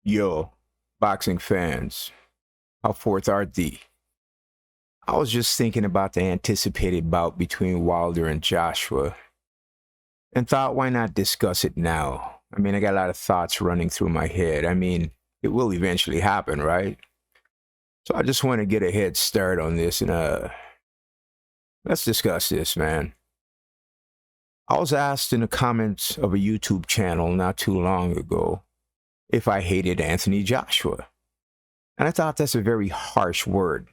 Yo, boxing fans, how forth art thee? I was just thinking about the anticipated bout between Wilder and Joshua and thought, why not discuss it now? I got a lot of thoughts running through my head. It will eventually happen, right? So I just want to get a head start on this and let's discuss this, man. I was asked in the comments of a YouTube channel not too long ago if I hated Anthony Joshua. And I thought that's a very harsh word.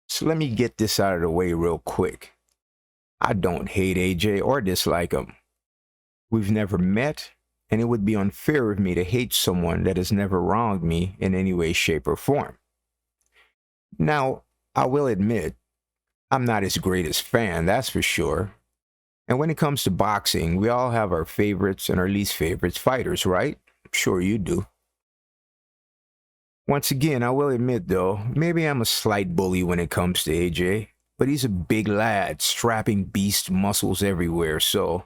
So let me get this out of the way real quick. I don't hate AJ or dislike him. We've never met, and it would be unfair of me to hate someone that has never wronged me in any way, shape, or form. Now, I will admit, I'm not his greatest fan, that's for sure. And when it comes to boxing, we all have our favorites and our least favorites fighters, right? I'm sure you do. Once again, I will admit though, maybe I'm a slight bully when it comes to AJ, but he's a big lad, strapping beast muscles everywhere, so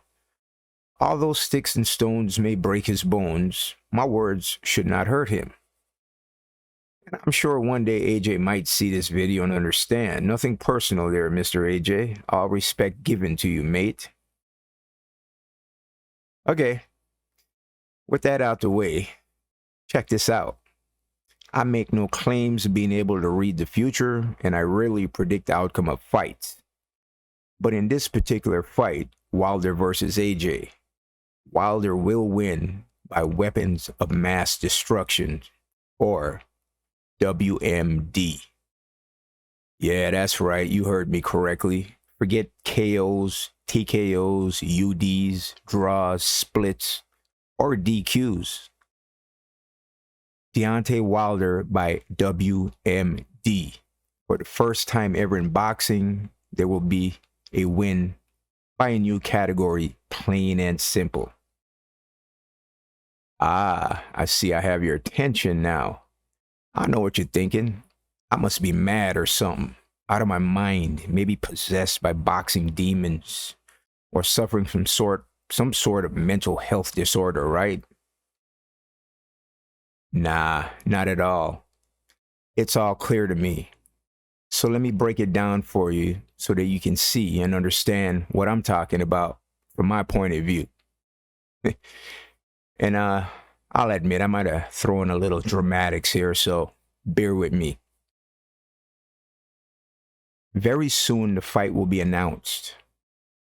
although sticks and stones may break his bones, my words should not hurt him. And I'm sure one day AJ might see this video and understand. Nothing personal there, Mr. AJ. All respect given to you, mate. Okay, with that out the way, check this out. I make no claims of being able to read the future, and I rarely predict the outcome of fights. But in this particular fight, Wilder versus AJ, Wilder will win by weapons of mass destruction, or WMD. Yeah, that's right, you heard me correctly. Forget KOs, TKOs, UDs, draws, splits, or DQs. Deontay Wilder by WMD. For the first time ever in boxing, there will be a win by a new category, plain and simple. Ah, I see I have your attention now. I know what you're thinking. I must be mad or something, out of my mind, maybe possessed by boxing demons, or suffering from some sort of mental health disorder, right? Nah, not at all. It's all clear to me. So let me break it down for you so that you can see and understand what I'm talking about from my point of view. And I'll admit I might have thrown a little dramatics here, so bear with me. Very soon the fight will be announced.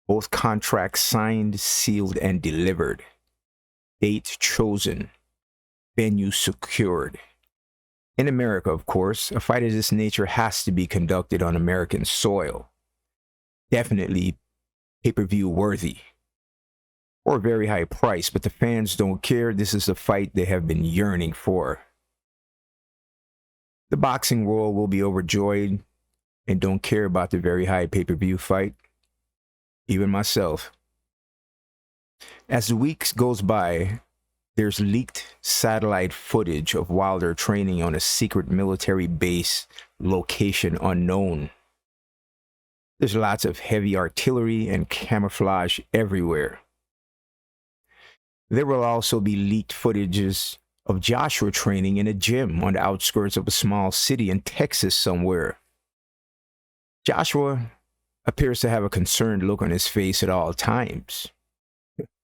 Both contracts signed, sealed, and delivered. Date chosen. Venue secured. In America, of course, a fight of this nature has to be conducted on American soil. Definitely pay-per-view worthy. Or a very high price, but the fans don't care. This is the fight they have been yearning for. The boxing world will be overjoyed and don't care about the very high pay-per-view fight. Even myself. As the weeks goes by, there's leaked satellite footage of Wilder training on a secret military base location unknown. There's lots of heavy artillery and camouflage everywhere. There will also be leaked footages of Joshua training in a gym on the outskirts of a small city in Texas somewhere. Joshua appears to have a concerned look on his face at all times,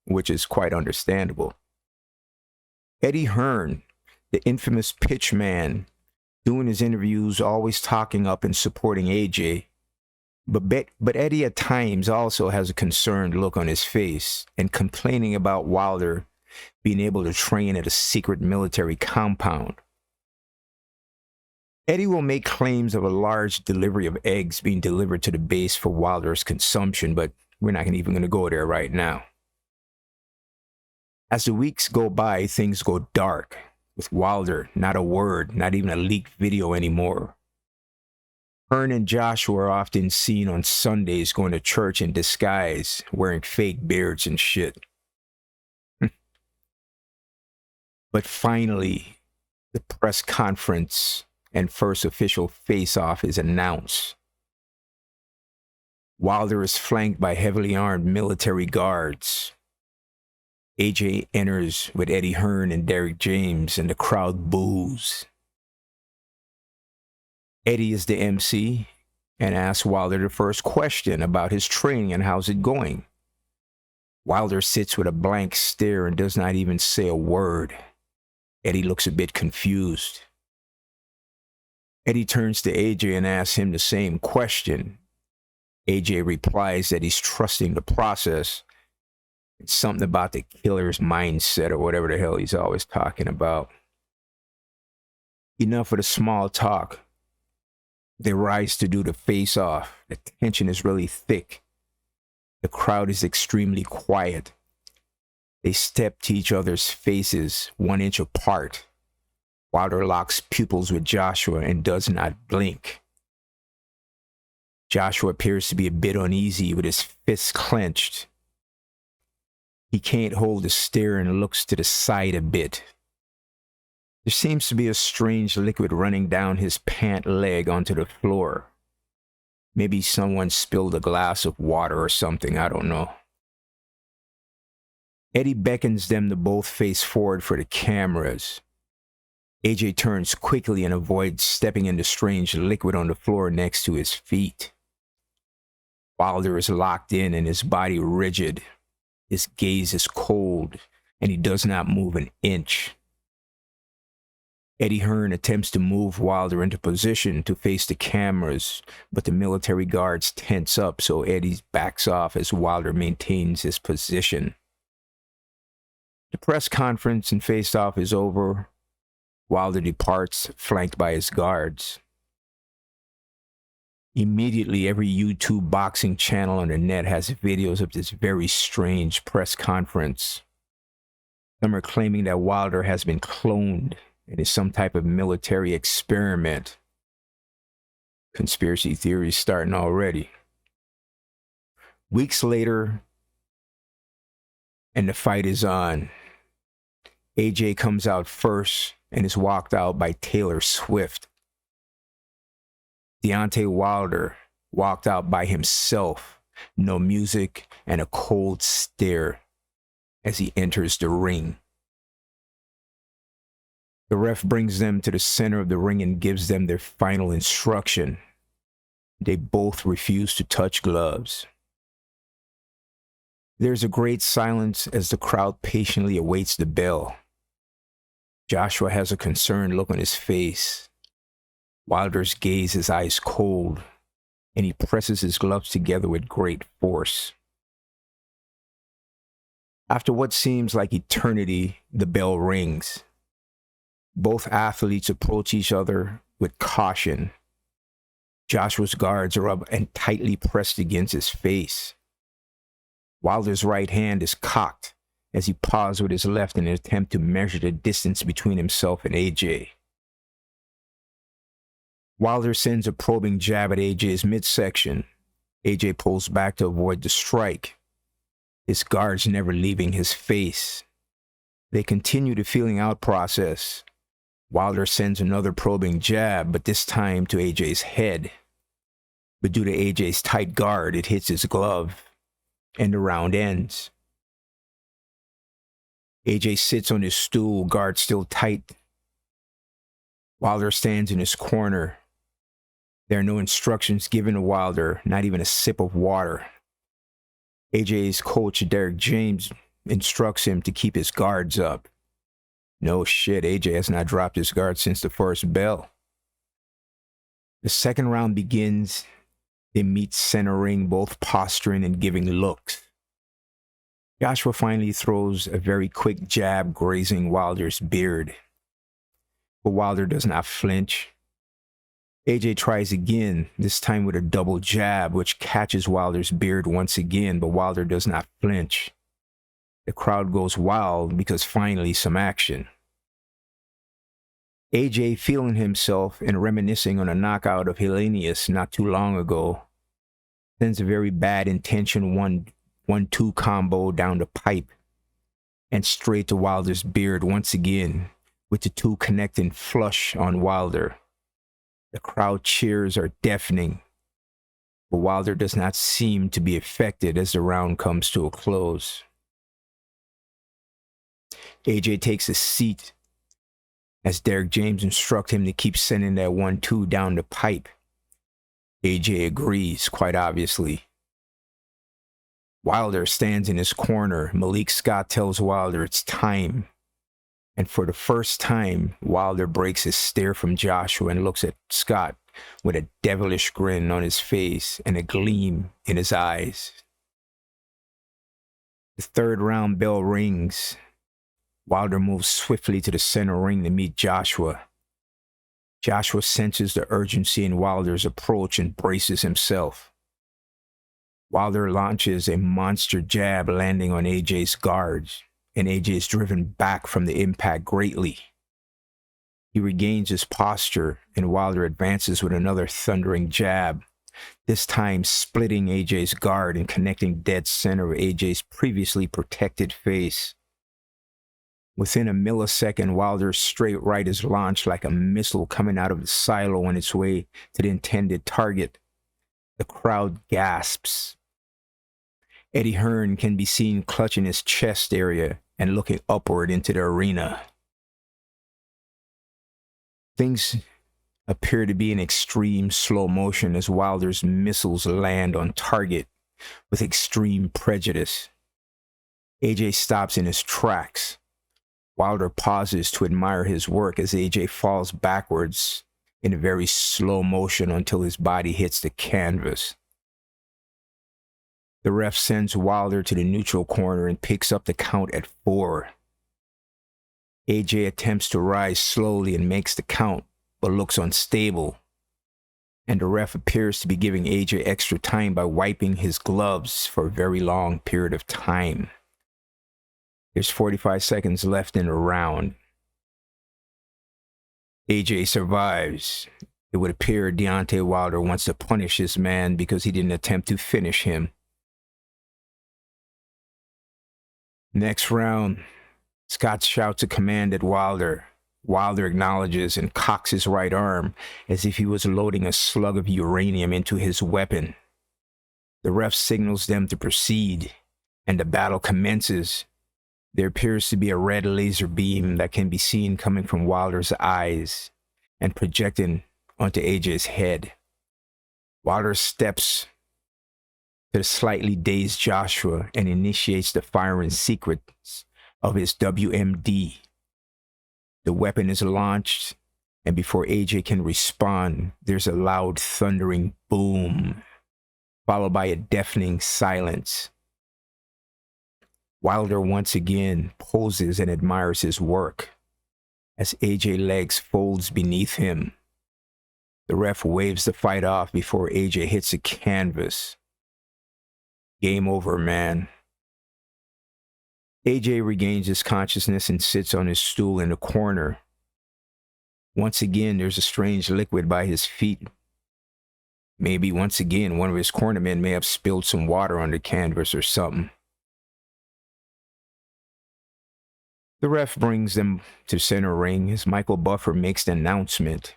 which is quite understandable. Eddie Hearn, the infamous pitch man, doing his interviews, always talking up and supporting AJ. But Eddie at times also has a concerned look on his face and complaining about Wilder being able to train at a secret military compound. Eddie will make claims of a large delivery of eggs being delivered to the base for Wilder's consumption, but we're not even going to go there right now. As the weeks go by, things go dark. With Wilder, not a word, not even a leaked video anymore. Hearn and Joshua are often seen on Sundays going to church in disguise, wearing fake beards and shit. But finally, the press conference and first official face-off is announced. Wilder is flanked by heavily armed military guards. AJ enters with Eddie Hearn and Derek James, and the crowd boos. Eddie is the MC and asks Wilder the first question about his training and how's it going. Wilder sits with a blank stare and does not even say a word. Eddie looks a bit confused. Eddie turns to AJ and asks him the same question. AJ replies that he's trusting the process. It's something about the killer's mindset or whatever the hell he's always talking about. Enough of the small talk. They rise to do the face-off. The tension is really thick. The crowd is extremely quiet. They step to each other's faces 1 inch apart. Wilder locks pupils with Joshua and does not blink. Joshua appears to be a bit uneasy with his fists clenched. He can't hold the stare and looks to the side a bit. There seems to be a strange liquid running down his pant leg onto the floor. Maybe someone spilled a glass of water or something, I don't know. Eddie beckons them to both face forward for the cameras. AJ turns quickly and avoids stepping in the strange liquid on the floor next to his feet. Wilder is locked in and his body rigid. His gaze is cold and he does not move an inch. Eddie Hearn attempts to move Wilder into position to face the cameras, but the military guards tense up, so Eddie backs off as Wilder maintains his position. The press conference and face-off is over. Wilder departs, flanked by his guards. Immediately, every YouTube boxing channel on the net has videos of this very strange press conference. Some are claiming that Wilder has been cloned. It is some type of military experiment. Conspiracy theories starting already. Weeks later, and the fight is on. AJ comes out first and is walked out by Taylor Swift. Deontay Wilder walked out by himself, no music and a cold stare as he enters the ring. The ref brings them to the center of the ring and gives them their final instruction. They both refuse to touch gloves. There's a great silence as the crowd patiently awaits the bell. Joshua has a concerned look on his face. Wilder's gaze is ice cold, and he presses his gloves together with great force. After what seems like eternity, the bell rings. Both athletes approach each other with caution. Joshua's guards are up and tightly pressed against his face. Wilder's right hand is cocked as he paws with his left in an attempt to measure the distance between himself and AJ. Wilder sends a probing jab at AJ's midsection. AJ pulls back to avoid the strike, his guards never leaving his face. They continue the feeling out process. Wilder sends another probing jab, but this time to AJ's head. But due to AJ's tight guard, it hits his glove, and the round ends. AJ sits on his stool, guard still tight. Wilder stands in his corner. There are no instructions given to Wilder, not even a sip of water. AJ's coach, Derek James, instructs him to keep his guards up. No shit, AJ has not dropped his guard since the first bell. The second round begins. They meet center ring, both posturing and giving looks. Joshua finally throws a very quick jab, grazing Wilder's beard. But Wilder does not flinch. AJ tries again, this time with a double jab, which catches Wilder's beard once again, but Wilder does not flinch. The crowd goes wild because finally some action. AJ, feeling himself and reminiscing on a knockout of Hellenius not too long ago, sends a very bad intention 1-2 combo down the pipe and straight to Wilder's beard once again, with the two connecting flush on Wilder. The crowd cheers are deafening, but Wilder does not seem to be affected as the round comes to a close. AJ takes a seat as Derek James instructs him to keep sending that 1-2 down the pipe. AJ agrees, quite obviously. Wilder stands in his corner. Malik Scott tells Wilder it's time. And for the first time, Wilder breaks his stare from Joshua and looks at Scott with a devilish grin on his face and a gleam in his eyes. The third round bell rings. Wilder moves swiftly to the center ring to meet Joshua. Joshua senses the urgency in Wilder's approach and braces himself. Wilder launches a monster jab, landing on AJ's guards, and AJ is driven back from the impact greatly. He regains his posture, and Wilder advances with another thundering jab, this time splitting AJ's guard and connecting dead center of AJ's previously protected face. Within a millisecond, Wilder's straight right is launched like a missile coming out of the silo on its way to the intended target. The crowd gasps. Eddie Hearn can be seen clutching his chest area and looking upward into the arena. Things appear to be in extreme slow motion as Wilder's missiles land on target with extreme prejudice. AJ stops in his tracks. Wilder pauses to admire his work as AJ falls backwards in a very slow motion until his body hits the canvas. The ref sends Wilder to the neutral corner and picks up the count at 4. AJ attempts to rise slowly and makes the count, but looks unstable. And the ref appears to be giving AJ extra time by wiping his gloves for a very long period of time. There's 45 seconds left in the round. AJ survives. It would appear Deontay Wilder wants to punish this man because he didn't attempt to finish him. Next round, Scott shouts a command at Wilder. Wilder acknowledges and cocks his right arm as if he was loading a slug of uranium into his weapon. The ref signals them to proceed, and the battle commences. There appears to be a red laser beam that can be seen coming from Wilder's eyes and projecting onto AJ's head. Wilder steps to the slightly dazed Joshua and initiates the firing sequence of his WMD. The weapon is launched, and before AJ can respond, there's a loud thundering boom, followed by a deafening silence. Wilder once again poses and admires his work as AJ legs folds beneath him. The ref waves the fight off before AJ hits the canvas. Game over, man. AJ regains his consciousness and sits on his stool in the corner. Once again, there's a strange liquid by his feet. Maybe once again, one of his cornermen may have spilled some water on the canvas or something. The ref brings them to center ring as Michael Buffer makes the announcement.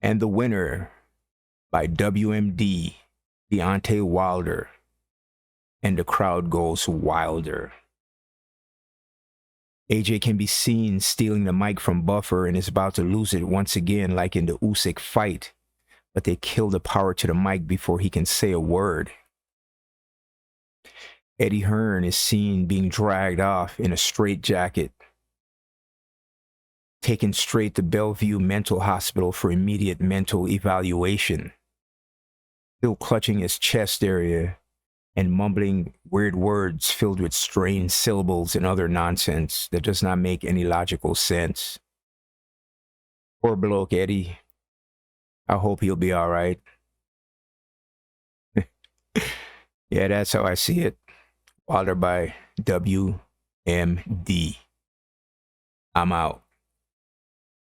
And the winner by WMD, Deontay Wilder. And the crowd goes wilder. AJ can be seen stealing the mic from Buffer and is about to lose it once again like in the Usyk fight, but they kill the power to the mic before he can say a word. Eddie Hearn is seen being dragged off in a straitjacket, taken straight to Bellevue Mental Hospital for immediate mental evaluation. Still clutching his chest area and mumbling weird words filled with strange syllables and other nonsense that does not make any logical sense. Poor bloke Eddie. I hope he'll be all right. Yeah, that's how I see it. Wilder by WMD. I'm out.